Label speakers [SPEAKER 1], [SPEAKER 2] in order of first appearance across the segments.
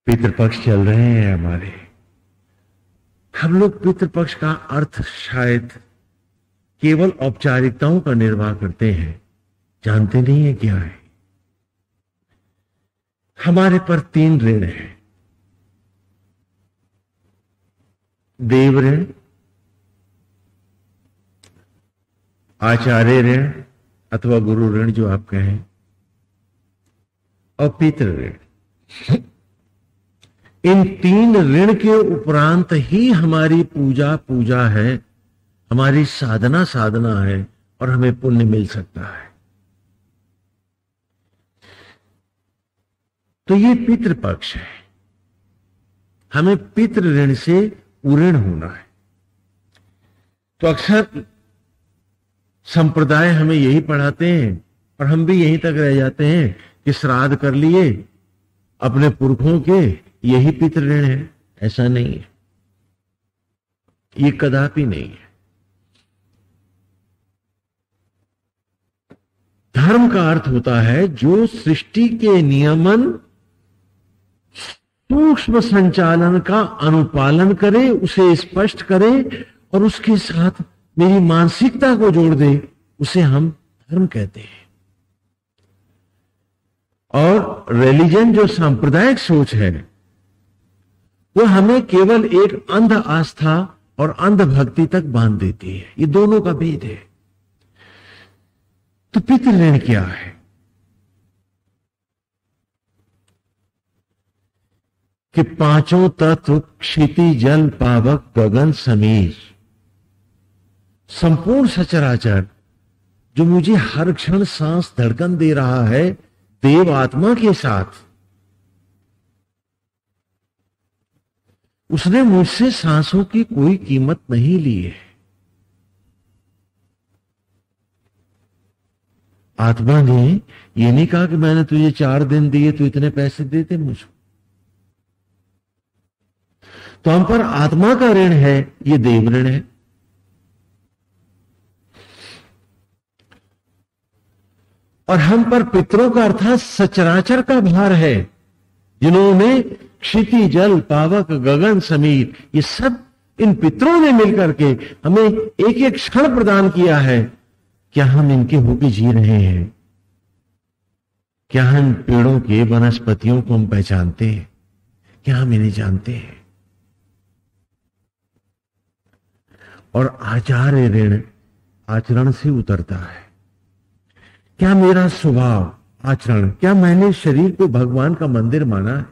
[SPEAKER 1] पितृपक्ष चल रहे हैं हमारे। हम लोग पितृपक्ष का अर्थ शायद केवल औपचारिकताओं का निर्वाह करते हैं, जानते नहीं है क्या है। हमारे पर 3 ऋण हैं। देव ऋण, आचार्य ऋण अथवा गुरु ऋण जो आप कहें, और पितृ ऋण। इन 3 ऋण के उपरांत ही हमारी पूजा है, हमारी साधना है और हमें पुण्य मिल सकता है। तो ये पितृपक्ष है। हमें पितृ ऋण से उऋण होना है। तो अक्सर संप्रदाय हमें यही पढ़ाते हैं और हम भी यहीं तक रह जाते हैं कि श्राद्ध कर लिए अपने पुरखों के, यही पितृ ऋण है। ऐसा नहीं है, ये कदापि नहीं है। धर्म का अर्थ होता है जो सृष्टि के नियमन सूक्ष्म संचालन का अनुपालन करे, उसे स्पष्ट करे और उसके साथ मेरी मानसिकता को जोड़ दे, उसे हम धर्म कहते हैं। और रिलीजन जो सांप्रदायिक सोच है वो हमें केवल एक अंध आस्था और अंध भक्ति तक बांध देती है। ये दोनों का भेद है। तो पितृ ऋण क्या है? कि 5 तत्व क्षिति जल पावक गगन समीर, संपूर्ण सचराचर जो मुझे हर क्षण सांस धड़कन दे रहा है देव आत्मा के साथ, उसने मुझसे सांसों की कोई कीमत नहीं ली है। आत्मा ने ये नहीं कहा कि मैंने तुझे 4 दिन दिए तो इतने पैसे देते मुझको। तो हम पर आत्मा का ऋण है, ये देव ऋण है। और हम पर पितरों का अर्थात सचराचर का भार है, जिन्होंने क्षिति जल पावक गगन समीर, ये सब इन पितरों ने मिलकर के हमें एक एक क्षण प्रदान किया है। क्या हम इनके होके जी रहे हैं? क्या हम पेड़ों के वनस्पतियों को हम पहचानते हैं? क्या हम इन्हें जानते हैं? और आचार्य ऋण आचरण से उतरता है। क्या मेरा स्वभाव, आचरण, क्या मैंने शरीर को भगवान का मंदिर माना है?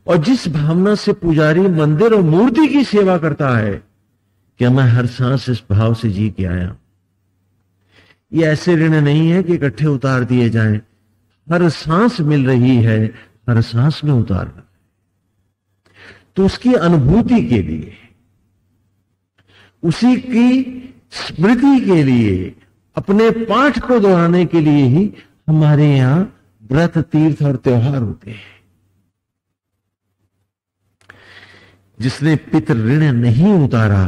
[SPEAKER 1] और जिस भावना से पुजारी मंदिर और मूर्ति की सेवा करता है, क्या मैं हर सांस इस भाव से जी के आया? ये ऐसे ऋण नहीं है कि इकट्ठे उतार दिए जाएं। हर सांस मिल रही है, हर सांस में उतारना। तो उसकी अनुभूति के लिए, उसी की स्मृति के लिए, अपने पाठ को दोहराने के लिए ही हमारे यहां व्रत, तीर्थ और त्योहार होते हैं। जिसने पितृ ऋण नहीं उतारा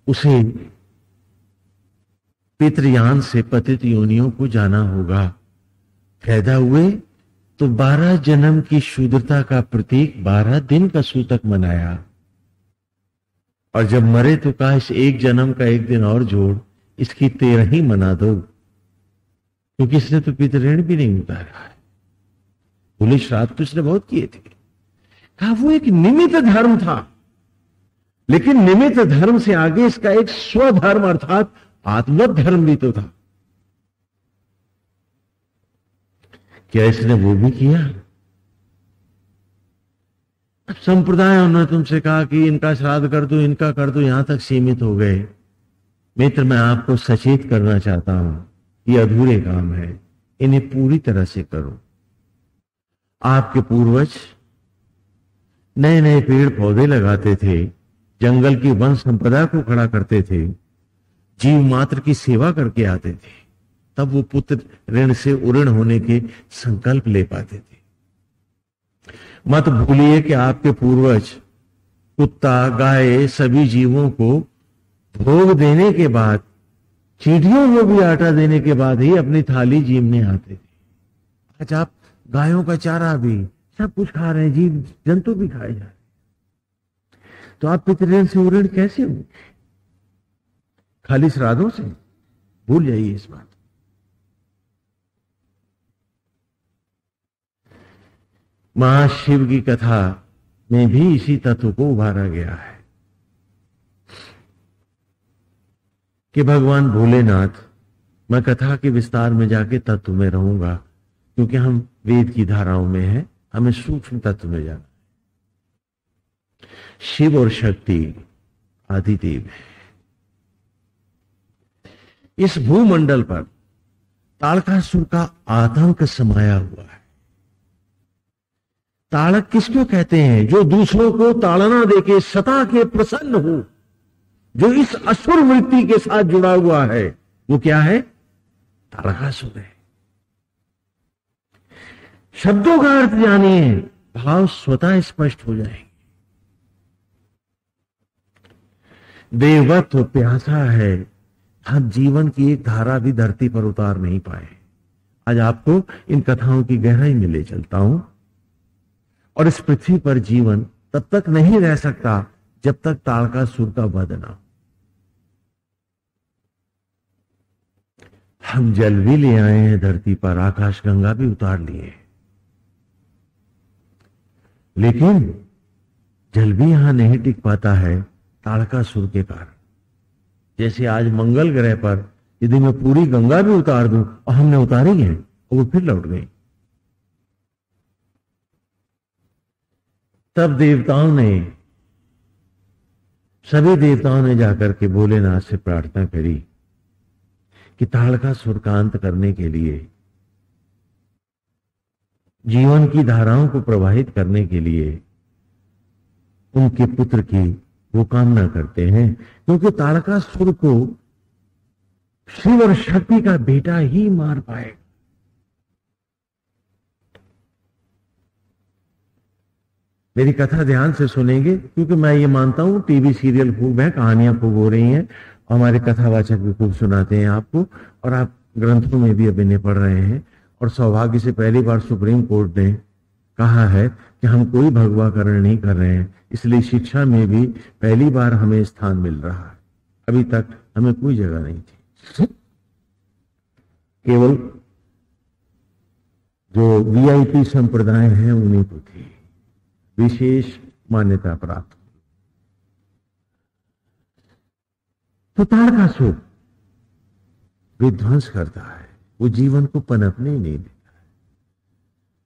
[SPEAKER 1] उसे पितृयान से पतित योनियों को जाना होगा। पैदा हुए तो 12 जन्म की शूद्रता का प्रतीक 12 दिन का सूतक मनाया, और जब मरे तो कहा इस 1 जन्म का 1 दिन और जोड़, इसकी 13 ही मना दो, क्योंकि इसने तो पितृ ऋण भी नहीं उतारा है। बोले श्राद्ध तो इसने बहुत किए थे। कहा वो एक निमित्त धर्म था, लेकिन निमित्त धर्म से आगे इसका एक स्वधर्म अर्थात आत्मवत धर्म भी तो था। क्या इसने वो भी किया? अब संप्रदायों ने तुमसे कहा कि इनका श्राद्ध कर दो, इनका कर दो, यहां तक सीमित हो गए। मित्र, मैं आपको सचेत करना चाहता हूं, ये अधूरे काम है, इन्हें पूरी तरह से करो। आपके पूर्वज नए नए पेड़ पौधे लगाते थे, जंगल की वन संपदा को खड़ा करते थे, जीव मात्र की सेवा करके आते थे, तब वो पुत्र ऋण से उऋण होने के संकल्प ले पाते थे। मत भूलिए कि आपके पूर्वज कुत्ता, गाय, सभी जीवों को भोग देने के बाद, चींटियों को भी आटा देने के बाद ही अपनी थाली जीमने आते थे। आज आप गायों का चारा भी, सब कुछ खा रहे हैं, जीव जंतु भी खाए जा रहे हैं, तो आप पितृऋण से ऋण कैसे हो? खाली श्राद्धों से? भूल जाइए इस बात। महाशिव की कथा में भी इसी तत्व को उभारा गया है कि भगवान भोलेनाथ, मैं कथा के विस्तार में जाके तत्व में रहूंगा क्योंकि हम वेद की धाराओं में हैं, हमें सूक्ष्म तत्व में जाना। शिव और शक्ति आदिदेव है। इस भूमंडल पर ताड़कासुर का आतंक समाया हुआ है। ताड़क किसको कहते हैं? जो दूसरों को ताड़ना देके सता के प्रसन्न हो, जो इस असुर वृत्ति के साथ जुड़ा हुआ है, वो क्या है? ताड़कासुर है। शब्दों का अर्थ जानिए, भाव स्वतः स्पष्ट हो जाएंगे। देवत्व प्यासा है, हम जीवन की एक धारा भी धरती पर उतार नहीं पाए। आज आपको इन कथाओं की गहराई में ले चलता हूं। और इस पृथ्वी पर जीवन तब तक नहीं रह सकता जब तक ताड़कासुर का वध ना हो। हम जल भी ले आए हैं धरती पर, आकाश गंगा भी उतार लिए, लेकिन जल भी यहां नहीं टिक पाता है ताड़कासुर के कारण। जैसे आज मंगल ग्रह पर यदि मैं पूरी गंगा भी उतार दूं, और हमने उतारी है, और वो फिर लौट गई, तब सभी देवताओं ने जाकर के भोलेनाथ से प्रार्थना करी कि ताड़कासुर का अंत करने के लिए, जीवन की धाराओं को प्रवाहित करने के लिए उनके पुत्र की वो कामना करते हैं, क्योंकि ताड़कासुर को शिव और शक्ति का बेटा ही मार पाएगा। मेरी कथा ध्यान से सुनेंगे, क्योंकि मैं ये मानता हूं टीवी सीरियल खूब है, कहानियां खूब हो रही हैं, हमारे कथावाचक भी खूब सुनाते हैं आपको, और आप ग्रंथों में भी अब इन्हें पढ़ रहे हैं। और सौभाग्य से पहली बार सुप्रीम कोर्ट ने कहा है कि हम कोई भगवाकरण नहीं कर रहे हैं, इसलिए शिक्षा में भी पहली बार हमें स्थान मिल रहा है। अभी तक हमें कोई जगह नहीं थी, केवल जो वीआईपी संप्रदाय हैं उन्हीं को थी विशेष मान्यता प्राप्त। तो ताड़कासुर विध्वंस करता है, वो जीवन को पनपने ही नहीं देता है।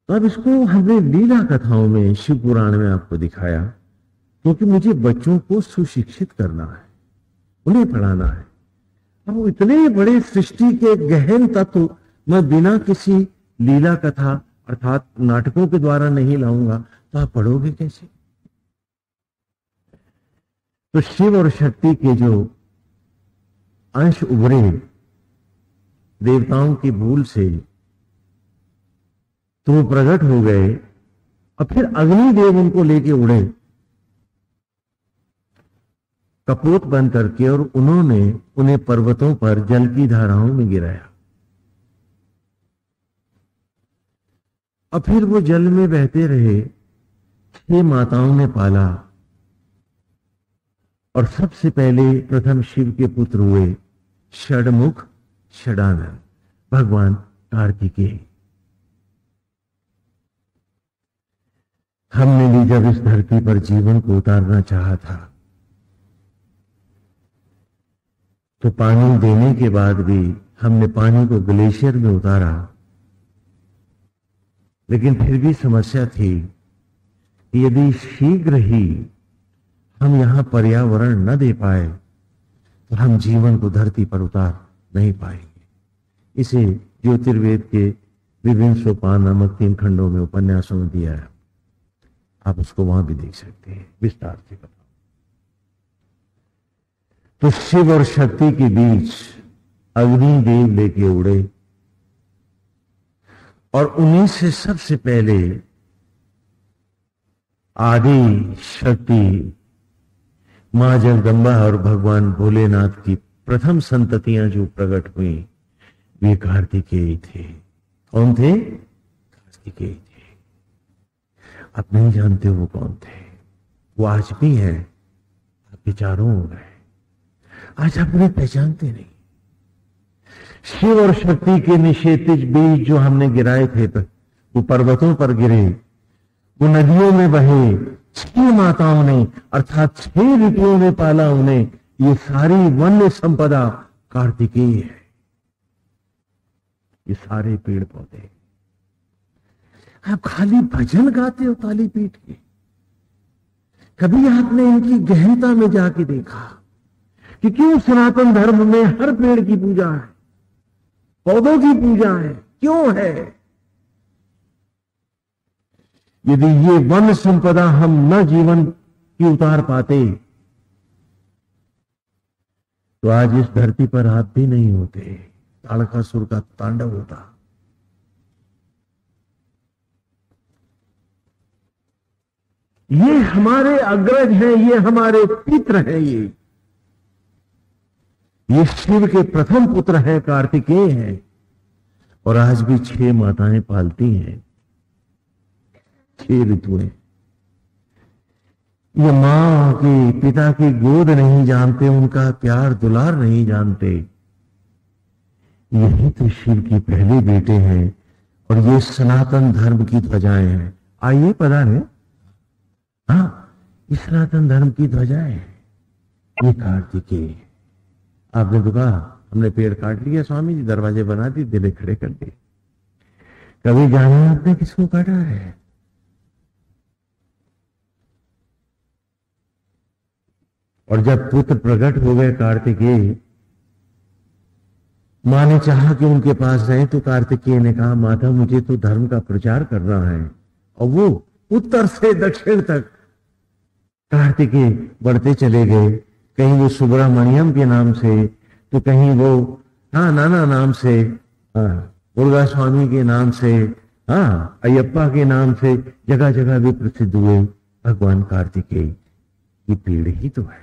[SPEAKER 1] तो अब इसको हमने लीला कथाओं में, शिव पुराण में आपको दिखाया, क्योंकि मुझे बच्चों को सुशिक्षित करना है, उन्हें पढ़ाना है। अब वो इतने बड़े सृष्टि के गहन तत्व मैं बिना किसी लीला कथा अर्थात नाटकों के द्वारा नहीं लाऊंगा, तो आप पढ़ोगे कैसे? तो शिव और शक्ति के जो अंश उभरे देवताओं की भूल से, तो वो प्रकट हो गए, और फिर अग्निदेव उनको लेके उड़े कपोत बन करके, और उन्होंने उन्हें पर्वतों पर जल की धाराओं में गिराया, और फिर वो जल में बहते रहे। 6 माताओं ने पाला, और सबसे पहले प्रथम शिव के पुत्र हुए षडमुख षडानन भगवान कार्तिकेय। हमने भी जब इस धरती पर जीवन को उतारना चाहा था, तो पानी देने के बाद भी हमने पानी को ग्लेशियर में उतारा, लेकिन फिर भी समस्या थी कि यदि शीघ्र ही हम यहां पर्यावरण न दे पाए तो हम जीवन को धरती पर उतार नहीं पाएंगे। इसे ज्योतिर्वेद के विभिन्न सोपान नामक 3 खंडों में उपन्यासों में दिया है, आप उसको वहां भी देख सकते हैं, विस्तार से बताओ। तो शिव और शक्ति के बीच अग्निदेव लेके उड़े, और उन्हीं से सबसे पहले आदि शक्ति मां जगदम्बा और भगवान भोलेनाथ की प्रथम संततियां जो प्रकट हुई, वे कार्तिकेय थे। कौन थे? कार्तिकेय थे। आप नहीं जानते वो कौन थे। वो आज भी हैं, आपके चारों ओर है। आज आप उन्हें पहचानते नहीं। शिव और शक्ति के निषेधित बीज जो हमने गिराए थे, वो पर्वतों पर गिरे, वो नदियों में बहे, 6 माताओं ने अर्थात 6 ऋतुओं में पाला उन्हें। ये सारी वन्य संपदा कार्तिकेय है। ये सारे पेड़ पौधे। आप खाली भजन गाते हो ताली पीट के, कभी आपने इनकी गहनता में जाके देखा कि क्यों सनातन धर्म में हर पेड़ की पूजा है, पौधों की पूजा है, क्यों है? यदि ये वन संपदा हम न जीवन की उतार पाते तो आज इस धरती पर आप भी नहीं होते, ताड़कासुर का तांडव होता। ये हमारे अग्रज हैं, ये हमारे पित्र हैं, ये शिव के प्रथम पुत्र हैं, कार्तिकेय हैं। और आज भी 6 माताएं पालती हैं, 6 ऋतुएं। ये मां के पिता की गोद नहीं जानते, उनका प्यार दुलार नहीं जानते। यही तो शिव की पहले बेटे हैं और ये सनातन धर्म की ध्वजाएं हैं। आइए पधारे। हाँ, ये सनातन धर्म की ध्वजाएं हैं। ये कार्तिकेय। आपने तो कहा हमने पेड़ काट लिया स्वामी जी, दरवाजे बना दिए, दिले खड़े कर दिए। कभी जाना आपने किसको काटा है? और जब पुत्र प्रकट हो गए कार्तिकेय, मां ने चाहा कि उनके पास रहे, तो कार्तिकेय ने कहा माता मुझे तो धर्म का प्रचार करना है। और वो उत्तर से दक्षिण तक कार्तिकेय बढ़ते चले गए। कहीं वो सुब्रमण्यम के नाम से, तो कहीं वो नाना नाम से, मुरुगा स्वामी के नाम से, अयप्पा के नाम से, जगह जगह भी प्रसिद्ध हुए भगवान कार्तिकेय। ये पेड़ ही तो है,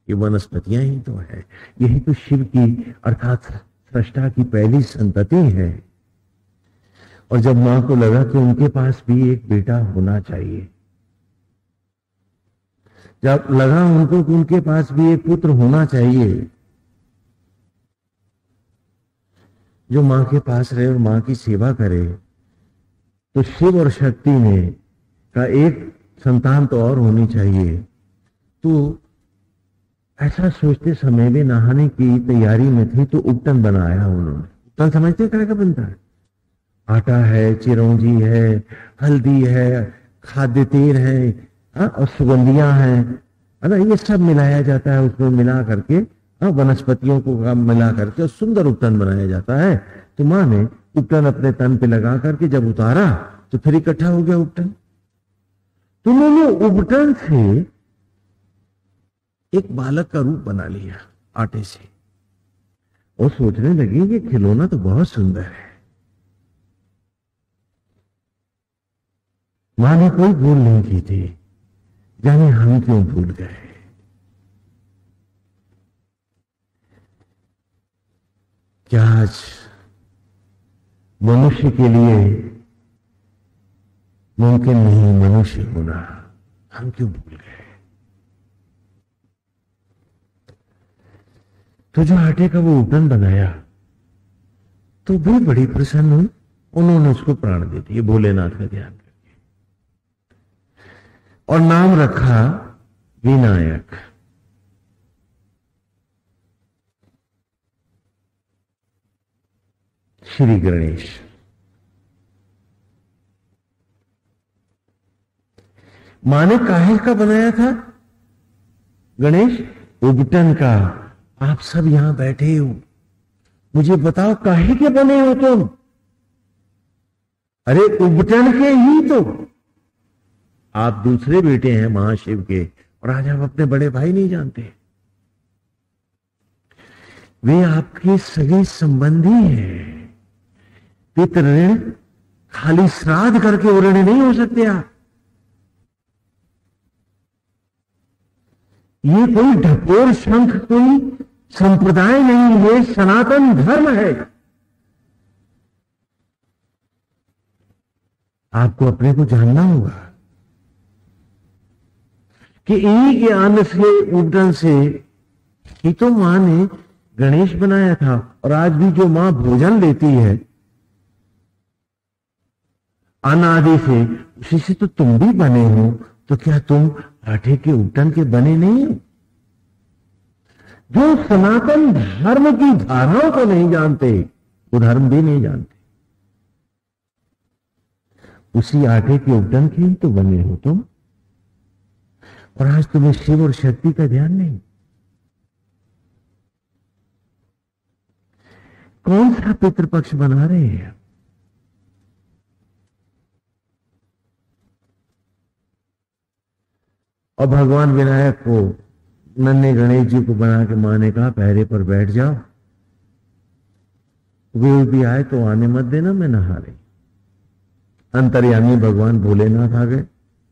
[SPEAKER 1] ये वनस्पतियां ही तो है, यही तो शिव की अर्थात सृष्टा की पहली संतति है। और जब मां को लगा कि उनके पास भी एक बेटा होना चाहिए, जब लगा उनको कि उनके पास भी एक पुत्र होना चाहिए जो मां के पास रहे और मां की सेवा करे, तो शिव और शक्ति ने का एक संतान तो और होनी चाहिए। तो ऐसा सोचते समय भी नहाने की तैयारी में थी, तो उपटन बनाया उन्होंने। उपटन समझते क्या क्या बनता है? आटा है, चिरौंजी है, हल्दी है, खाद्य तेल है, और सुगंधियां हैं, है ना, ये सब मिलाया जाता है। उसमें मिला करके वनस्पतियों को मिला करके और सुंदर उपटन बनाया जाता है। तो मां ने उपटन अपने तन पे लगा करके जब उतारा तो फिर इकट्ठा हो गया उपटन। तो उन्होंने उपटन से एक बालक का रूप बना लिया आटे से, और सोचने लगी कि खिलौना तो बहुत सुंदर है। मां ने कोई भूल नहीं की थी, जाने हम क्यों भूल गए। क्या आज मनुष्य के लिए मुमकिन नहीं मनुष्य होना? हम क्यों भूल गए? तो जो आटे का वो उपटन बनाया तो भी बड़ी प्रसन्न हुई, उन्होंने उसको प्राण दे दिए भोलेनाथ का ध्यान करके, और नाम रखा विनायक। श्री गणेश। मां ने काहे का बनाया था गणेश? उपटन का। आप सब यहां बैठे हो, मुझे बताओ काहे के बने हो तुम? अरे उपटन के ही तो। आप दूसरे बेटे हैं महाशिव के, और आज आप अपने बड़े भाई नहीं जानते। वे आपके सगे संबंधी हैं। पितृ ऋण खाली श्राद्ध करके ऋण नहीं हो सकते आप। ये कोई ढकोर शंख कोई संप्रदाय नहीं है, सनातन धर्म है। आपको अपने को जानना होगा। कि इन्हीं के अन्न से उपटन से ही तो मां ने गणेश बनाया था। और आज भी जो मां भोजन लेती है अन्न आदि से, उसी से तो तुम भी बने हो। तो क्या तुम आटे के उपटन के बने नहीं हो? जो सनातन धर्म की धाराओं को नहीं जानते वो धर्म भी नहीं जानते। उसी आटे के उपटन के ही तो बने हो तुम। और आज तुम्हें शिव और शक्ति का ध्यान नहीं। कौन सा पितृपक्ष बना रहे हैं? और भगवान विनायक को, नन्हे गणेश जी को बना के मां ने कहा पहरे पर बैठ जाओ, वे भी आए तो आने मत देना, मैं नहा रही। अंतर्यामी भगवान भोलेनाथ आ गए।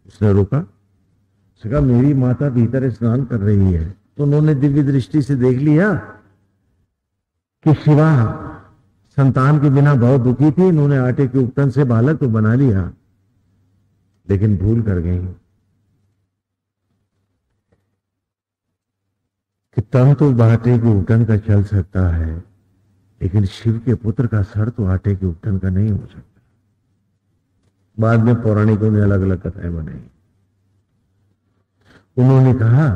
[SPEAKER 1] उसने रोका, उसने कहा मेरी माता भीतर स्नान कर रही है। तो उन्होंने दिव्य दृष्टि से देख लिया कि शिवा संतान के बिना बहुत दुखी थी। इन्होंने आटे के उपटन से बालक तो बना लिया, लेकिन भूल कर गई कि तन तो आटे के उपटन का चल सकता है, लेकिन शिव के पुत्र का सर तो आटे के उपटन का नहीं हो सकता। बाद में पौराणिकों ने अलग अलग कथाएं बनाई। उन्होंने कहा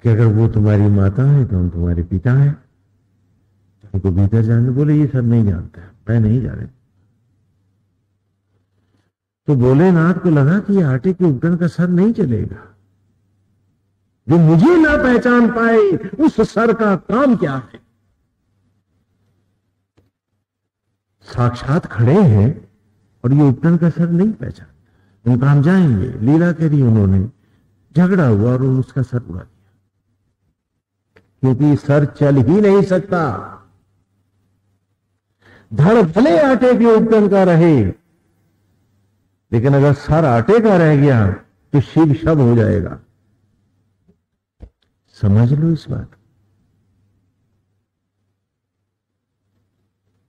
[SPEAKER 1] कि अगर वो तुम्हारी माता है तो हम तुम्हारे पिता हैं, उनको भीतर जाने। बोले ये सब नहीं जानता है, मैं नहीं जाने। तो भोलेनाथ को लगा कि ये आटे के उपटन का सर नहीं चलेगा। जो मुझे ना पहचान पाए उस सर का काम क्या है? साक्षात खड़े हैं और ये उपटन का सर नहीं पहचानता। उनका हम जाएंगे। लीला करी उन्होंने, झगड़ा हुआ और उसका सर उड़ा दिया, क्योंकि सर चल ही नहीं सकता। धड़ भले आटे के उपटन का रहे, लेकिन अगर सर आटे का रह गया तो शिव शब हो जाएगा। समझ लो इस बात।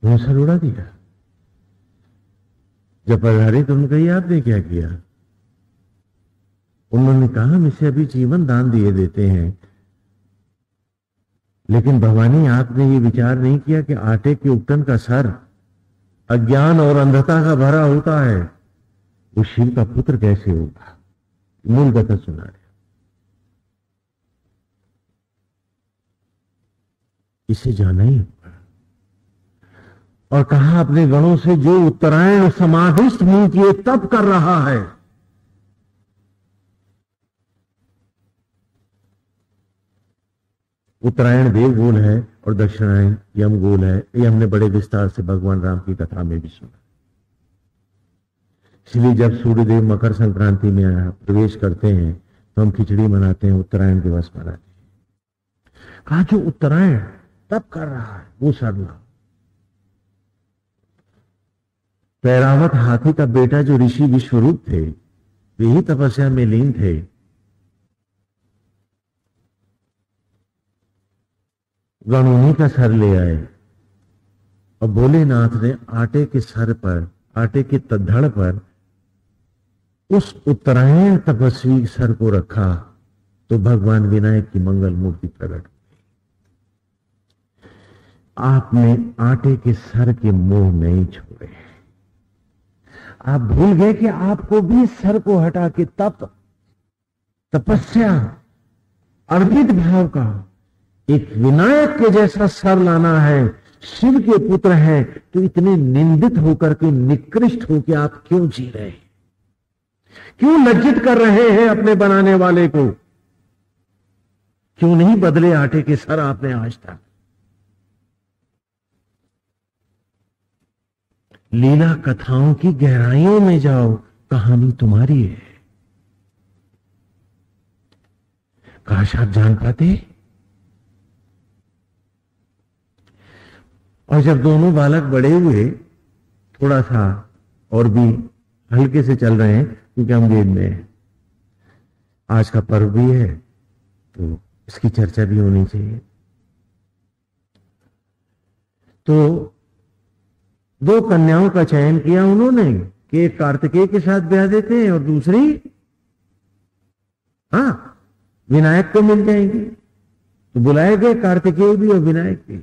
[SPEAKER 1] वो सर उड़ा दिया। जब पधारे तो उन्होंने कहा आपने क्या किया? उन्होंने कहा हम इसे अभी जीवन दान दिए देते हैं, लेकिन भवानी आपने ये विचार नहीं किया कि आटे के उपटन का सर अज्ञान और अंधता का भरा होता है, वो शिव का पुत्र कैसे होगा? मूल कथा सुना रहे। इसे जाना ही होगा। और कहा अपने गणों से जो उत्तरायण समाधिस्थ मुंह किए तप कर रहा है, उत्तरायण देव गोल है और दक्षिणायन यम गोल है। ये हमने बड़े विस्तार से भगवान राम की कथा में भी सुना। इसलिए जब सूर्यदेव मकर संक्रांति में प्रवेश करते हैं तो हम खिचड़ी मनाते हैं, उत्तरायण दिवस मनाते हैं। कहा जो उत्तरायण तप कर रहा है वो सरला। पैरावत हाथी का बेटा जो ऋषि विश्वरूप थे, वे ही तपस्या में लीन थे। गणों का सर ले आए और भोलेनाथ ने आटे के सर पर, आटे के धड़ पर उस उत्तरायण तपस्वी सर को रखा तो भगवान विनायक की मंगल मूर्ति प्रकट हुई। आपने आटे के सर के मोह नहीं छोड़े। आप भूल गए कि आपको भी सर को हटा के तप, तपस्या, अर्पित भाव का एक विनायक के जैसा सर लाना है। शिव के पुत्र हैं तो इतने निंदित होकर के, निकृष्ट होकर आप क्यों जी रहे हैं? क्यों लज्जित कर रहे हैं अपने बनाने वाले को? क्यों नहीं बदले आटे के सर आपने आज तक? लीला कथाओं की गहराइयों में जाओ, कहानी तुम्हारी है। काश आप जान पाते। और जब दोनों बालक बड़े हुए, थोड़ा सा और भी हल्के से चल रहे हैं क्योंकि हम वेद में हैं, आज का पर्व भी है तो इसकी चर्चा भी होनी चाहिए। तो दो कन्याओं का चयन किया उन्होंने कि एक कार्तिकेय के साथ ब्याह देते हैं और दूसरी हाँ, विनायक को मिल जाएंगे। तो बुलाए गए कार्तिकेय भी और विनायक भी।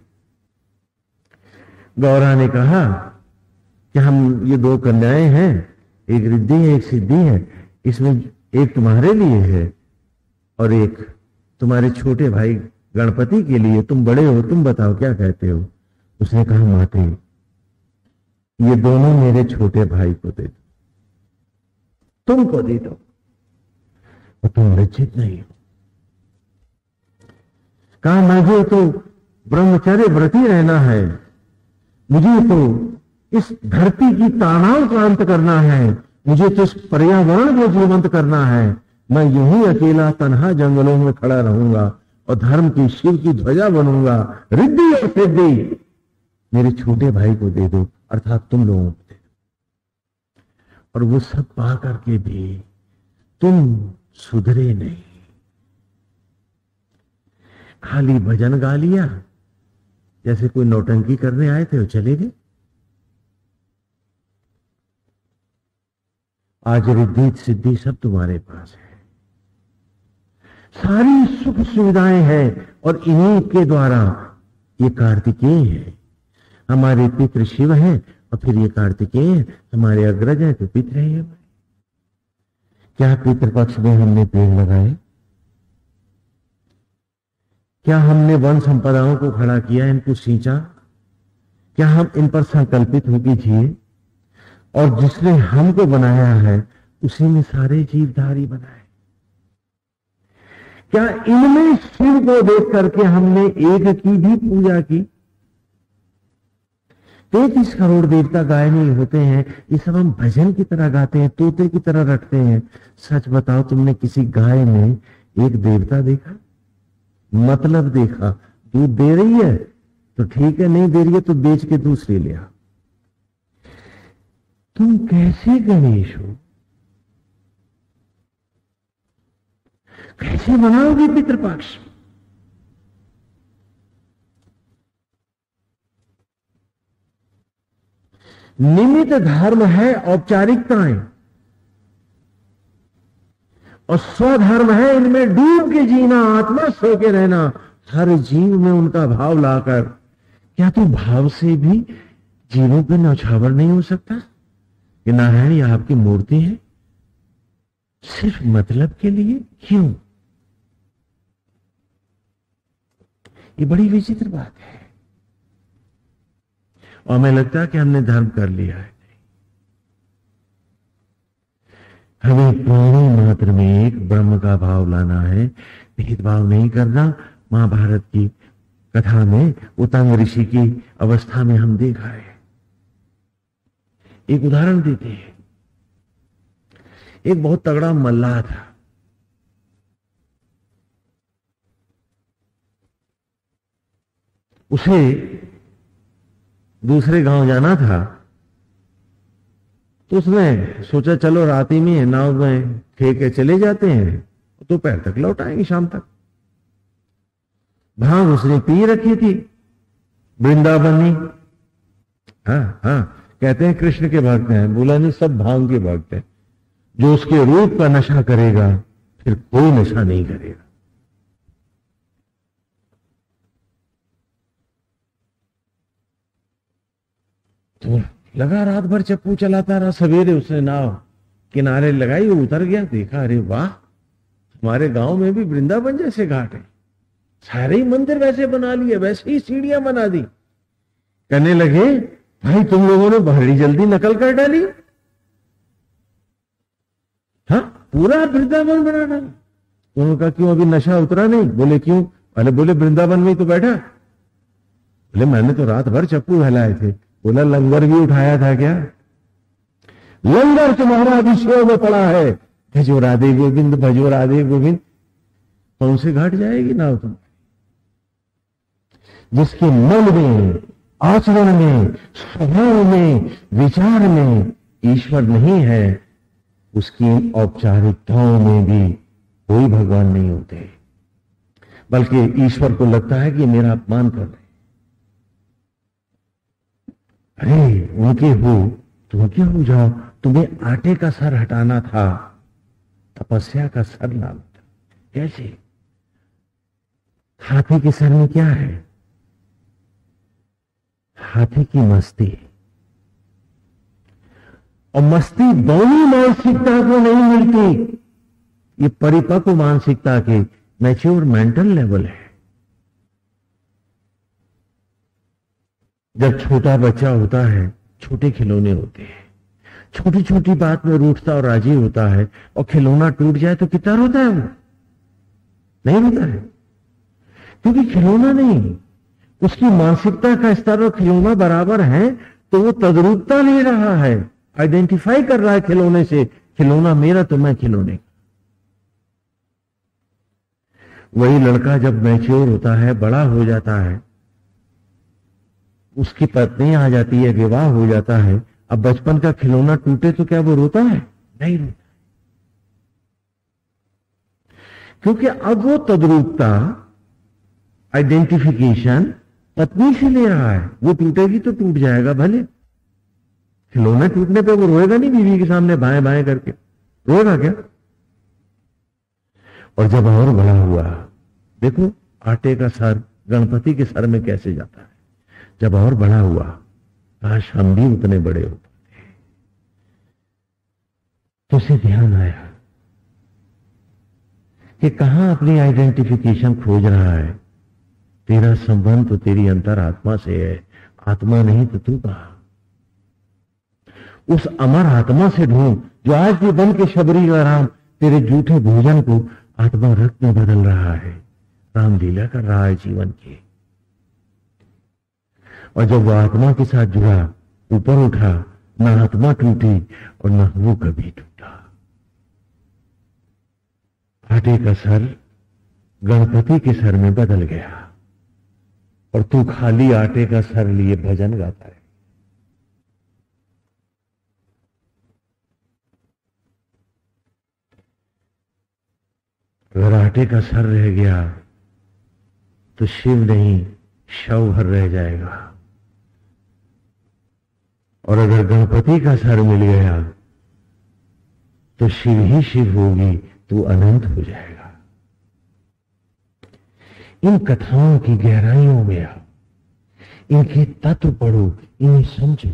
[SPEAKER 1] गौरा ने कहा कि हम ये दो कन्याएं हैं, एक रिद्धि है एक सिद्धि है, इसमें एक तुम्हारे लिए है और एक तुम्हारे छोटे भाई गणपति के लिए। तुम बड़े हो, तुम बताओ क्या कहते हो। उसने कहा माते, ये दोनों मेरे छोटे भाई को दे दो, तुमको दे दो, और तुम लज्जित नहीं हो। कहा मुझे तो ब्रह्मचर्य व्रती रहना है, मुझे तो इस धरती की तानाव का अंत करना है, मुझे तो इस पर्यावरण को जीवंत करना है। मैं यूं ही अकेला तन्हा जंगलों में खड़ा रहूंगा और धर्म की शिव की ध्वजा बनूंगा। रिद्धि और सिद्धि मेरे छोटे भाई को दे दो, अर्थात तुम लोगों को दे दो। और वो सब पा करके भी तुम सुधरे नहीं, खाली भजन गा लिया, जैसे कोई नौटंकी करने आए थे वो चले गए। आज रिद्धि सिद्धि सब तुम्हारे पास है, सारी सुख सुविधाएं हैं, और इन्हीं के द्वारा ये कार्तिकेय है, हमारे पितृ शिव हैं, और फिर ये कार्तिकेय है, हमारे अग्रज हैं तो पितृ हैं। क्या पितृपक्ष में हमने पेड़ लगाए? क्या हमने वन संपदाओं को खड़ा किया, इनको सींचा? क्या हम इन पर संकल्पित होकर जिए? और जिसने हमको बनाया है उसी में सारे जीवधारी बनाए। क्या इनमें शिव को देख करके हमने एक की भी पूजा की? 33 करोड़ देवता गाय नहीं होते हैं, ये सब हम भजन की तरह गाते हैं, तोते की तरह रटते हैं। सच बताओ, तुमने किसी गाय में एक देवता देखा? मतलब देखा, दूध दे रही है तो ठीक है, नहीं दे रही है तो बेच के दूसरी ले आ। तुम कैसे गणेश हो? कैसे बनाओगे पितृपक्ष? निमित्त धर्म है औपचारिकताएं, और स्वधर्म है इनमें डूब के जीना, आत्मस्थ होके रहना, हर जीव में उनका भाव लाकर। क्या तू भाव से भी जीवों पे न्यौछावर नहीं हो सकता कि नारायण ये आपकी मूर्ति है? सिर्फ मतलब के लिए क्यों? ये बड़ी विचित्र बात है, और हमें लगता है कि हमने धर्म कर लिया है। हमें प्राणी मात्र में एक ब्रह्म का भाव लाना है, भेदभाव नहीं करना। महाभारत की कथा में उतंग ऋषि की अवस्था में हम देखा है। एक उदाहरण देते हैं। एक बहुत तगड़ा मल्लाह था, उसे दूसरे गांव जाना था, तो उसने सोचा चलो रात ही में नाव में फेंक के चले जाते हैं, दोपहर तक लौट आएंगे, शाम तक। भांग उसने पी रखी थी, वृंदावनी। हाँ हाँ, कहते हैं कृष्ण के भक्त हैं, बोला नहीं, सब भांग के भक्त हैं। जो उसके रूप का नशा करेगा फिर कोई नशा नहीं करेगा। तो लगा रात भर चप्पू चलाता रहा। सवेरे उसने नाव किनारे लगाई, वो उतर गया, देखा अरे वाह, हमारे गांव में भी वृंदावन जैसे घाट है, सारे ही मंदिर वैसे बना लिए, वैसे ही सीढ़ियां बना दी। कहने लगे भाई तुम लोगों ने बड़ी जल्दी नकल कर डाली, हाँ पूरा वृंदावन बना डाला। उन्होंने कहा क्यों, अभी नशा उतरा नहीं? बोले क्यों? अरे बोले वृंदावन में ही तो बैठा। बोले मैंने तो रात भर चप्पू हिलाए थे। बोला लंगर भी उठाया था क्या? लंगर तुम्हारा विषयों में पड़ा है, भजो राधे गोविंद, भजो राधे गोविंद। कौन से घाट जाएगी नाव तुम? जिसके मन में, आचरण में, स्वभाव में, विचार में ईश्वर नहीं है, उसकी औपचारिकताओं में भी कोई भगवान नहीं होते, बल्कि ईश्वर को लगता है कि मेरा अपमान कर रहे। अरे उनके हो तुम क्या हो जाओ, तुम्हें आटे का सर हटाना था, तपस्या का सर लाना था। कैसे? हाथी के सर में क्या है? हाथी की मस्ती। और मस्ती बौनी मानसिकता को नहीं मिलती, ये परिपक्व मानसिकता के मैच्योर मेंटल लेवल है। जब छोटा बच्चा होता है, छोटे खिलौने होते हैं, छोटी छोटी बात में रूठता और राजी होता है, और खिलौना टूट जाए तो कितना रोता है? वो नहीं रोता है, क्योंकि खिलौना नहीं, उसकी मानसिकता का स्तर और खिलौना बराबर है, तो वो तद्रूपता ले रहा है, आइडेंटिफाई कर रहा है खिलौने से, खिलौना मेरा तो मैं खिलौने। वही लड़का जब मैच्योर होता है, बड़ा हो जाता है, उसकी पत्नी आ जाती है, विवाह हो जाता है, अब बचपन का खिलौना टूटे तो क्या वो रोता है? नहीं रोता, क्योंकि अब वो तद्रूपता, आइडेंटिफिकेशन पत्नी से ले रहा है। वो टूटेगी तो टूट जाएगा भले, खिलौना टूटने पे वो रोएगा नहीं बीवी के सामने बाएं बाएं करके, रोएगा क्या? और जब और बड़ा हुआ, देखो आटे का सर गणपति के सर में कैसे जाता है। जब और बड़ा हुआ, काश हम भी उतने बड़े हो पाते। तो उसे ध्यान आया कि कहां अपनी आइडेंटिफिकेशन खोज रहा है। तेरा संबंध तो तेरी अंतरात्मा से है, आत्मा नहीं तो तू कहा। उस अमर आत्मा से ढूंढ जो आज भी बन के शबरी का राम तेरे जूठे भोजन को आत्मा रक्त में बदल रहा है, रामलीला कर रहा है जीवन की। और जब वो आत्मा के साथ जुड़ा, ऊपर उठा, ना आत्मा टूटी और ना वो कभी टूटा। आटे का सर गणपति के सर में बदल गया, और तू खाली आटे का सर लिए भजन गाता है। अगर आटे का सर रह गया तो शिव नहीं शव भर रह जाएगा, और अगर गणपति का सर मिल गया तो शिव ही शिव होगी, तो अनंत हो जाएगा। इन कथाओं की गहराइयों में आओ, इनके तत्व पढ़ो, इन्हें समझो।